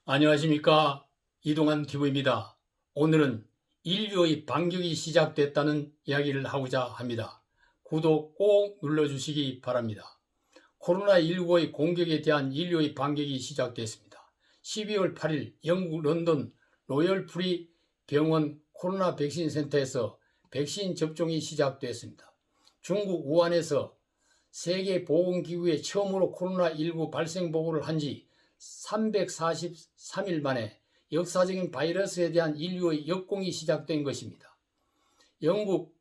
안녕하십니까. 이동환 TV입니다. 오늘은 인류의 반격이 시작됐다는 이야기를 하고자 합니다. 구독 꼭 눌러주시기 바랍니다. 코로나19의 공격에 대한 인류의 반격이 시작됐습니다. 12월 8일 영국 런던 로열 프리 병원 코로나 백신 센터에서 백신 접종이 시작됐습니다. 중국 우한에서 세계보건기구에 처음으로 코로나19 발생 보고를 한 지 343일 만에 역사적인 바이러스에 대한 인류의 역공이 시작된 것입니다. 영국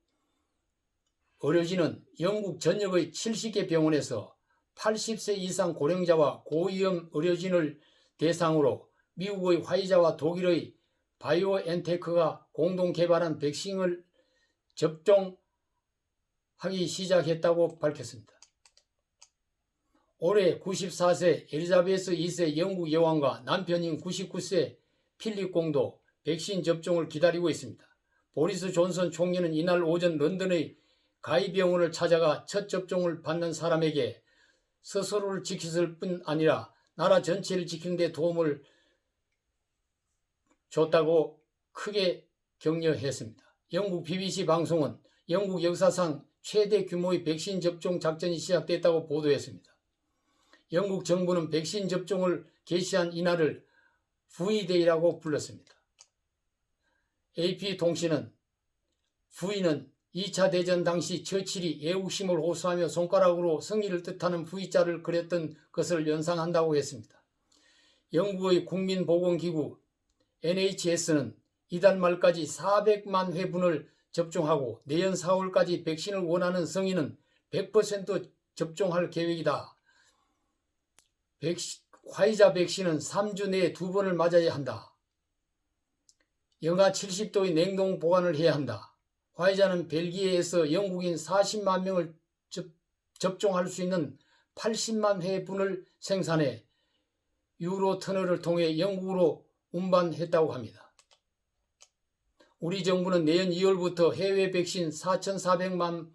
의료진은 영국 전역의 70개 병원에서 80세 이상 고령자와 고위험 의료진을 대상으로 미국의 화이자와 독일의 바이오엔테크가 공동 개발한 백신을 접종하기 시작했다고 밝혔습니다. 올해 94세 엘리자베스 2세 영국 여왕과 남편인 99세 필립 공도 백신 접종을 기다리고 있습니다. 보리스 존슨 총리는 이날 오전 런던의 가이병원을 찾아가 첫 접종을 받는 사람에게 스스로를 지켰을 뿐 아니라 나라 전체를 지키는 데 도움을 줬다고 크게 격려했습니다. 영국 BBC 방송은 영국 역사상 최대 규모의 백신 접종 작전이 시작됐다고 보도했습니다. 영국 정부는 백신 접종을 개시한 이날을 V-Day라고 불렀습니다. AP통신은 V는 2차 대전 당시 처칠이 애국심을 호소하며 손가락으로 승리를 뜻하는 V자를 그렸던 것을 연상한다고 했습니다. 영국의 국민보건기구 NHS는 이달 말까지 400만 회분을 접종하고 내년 4월까지 백신을 원하는 성인은 100% 접종할 계획이다. 화이자 백신은 3주 내에 2번을 맞아야 한다. 영하 70도의 냉동 보관을 해야 한다. 화이자는 벨기에에서 영국인 40만 명을 접종할 수 있는 80만 회분을 생산해 유로 터널을 통해 영국으로 운반했다고 합니다. 우리 정부는 내년 2월부터 해외 백신 4,400만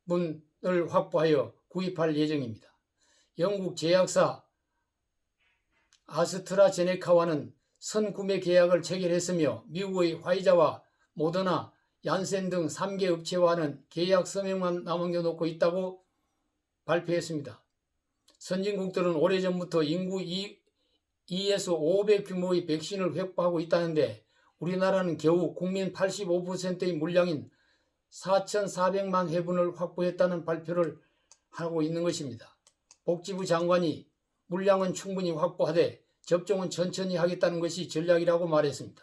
분을 확보하여 구입할 예정입니다. 영국 제약사 아스트라제네카와는 선구매 계약을 체결했으며 미국의 화이자와 모더나, 얀센 등 3개 업체와는 계약 서명만 남겨놓고 있다고 발표했습니다. 선진국들은 오래전부터 인구 2에서 5배 규모의 백신을 확보하고 있다는데 우리나라는 겨우 국민 85%의 물량인 4,400만 회분을 확보했다는 발표를 하고 있는 것입니다. 복지부 장관이 물량은 충분히 확보하되 접종은 천천히 하겠다는 것이 전략이라고 말했습니다.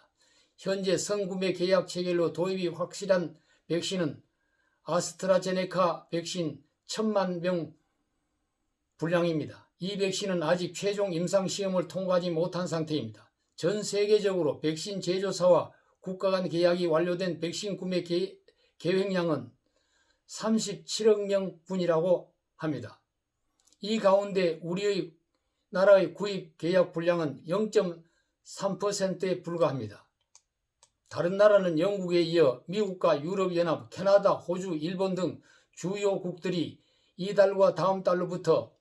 현재 선구매 계약 체결로 도입이 확실한 백신은 아스트라제네카 백신 1,000만 명 분량입니다. 이 백신은 아직 최종 임상시험을 통과하지 못한 상태입니다. 전 세계적으로 백신 제조사와 국가 간 계약이 완료된 백신 구매 계획량은 37억 명분이라고 합니다. 이 가운데 우리의 나라의 구입 계약 분량은 0.3%에 불과합니다. 다른 나라는 영국에 이어 미국과 유럽연합, 캐나다, 호주, 일본 등 주요국들이 이달과 다음 달로부터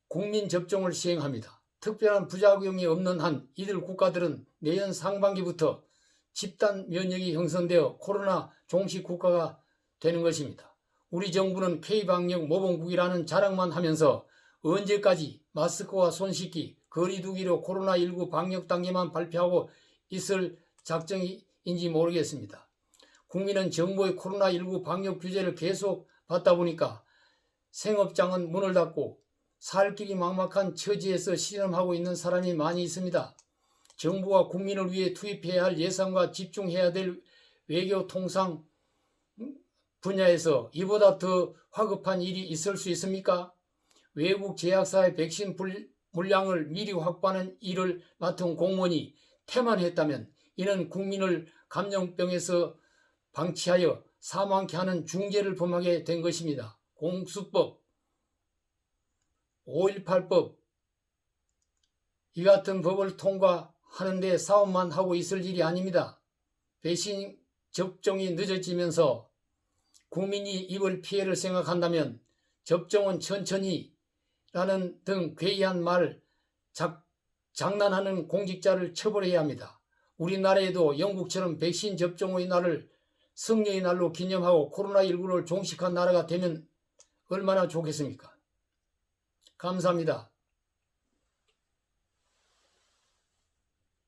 국민 접종을 시행합니다. 특별한 부작용이 없는 한 이들 국가들은 내년 상반기부터 집단 면역이 형성되어 코로나 종식 국가가 되는 것입니다. 우리 정부는 K방역 모범국이라는 자랑만 하면서 언제까지 마스크와 손 씻기, 거리 두기로 코로나19 방역 단계만 발표하고 있을 작정인지 모르겠습니다. 국민은 정부의 코로나19 방역 규제를 계속 받다 보니까 생업장은 문을 닫고 살 길이 막막한 처지에서 실험하고 있는 사람이 많이 있습니다. 정부가 국민을 위해 투입해야 할 예산과 집중해야 될 외교 통상 분야에서 이보다 더 화급한 일이 있을 수 있습니까? 외국 제약사의 백신 물량을 미리 확보하는 일을 맡은 공무원이 태만했다면 이는 국민을 감염병에서 방치하여 사망케 하는 중죄를 범하게 된 것입니다. 공수법, 5.18법, 이 같은 법을 통과하는데 사업만 하고 있을 일이 아닙니다. 백신 접종이 늦어지면서 국민이 입을 피해를 생각한다면 접종은 천천히 라는 등 괴이한 말 장난하는 공직자를 처벌해야 합니다. 우리나라에도 영국처럼 백신 접종의 날을 승리의 날로 기념하고 코로나19를 종식한 나라가 되면 얼마나 좋겠습니까? 감사합니다.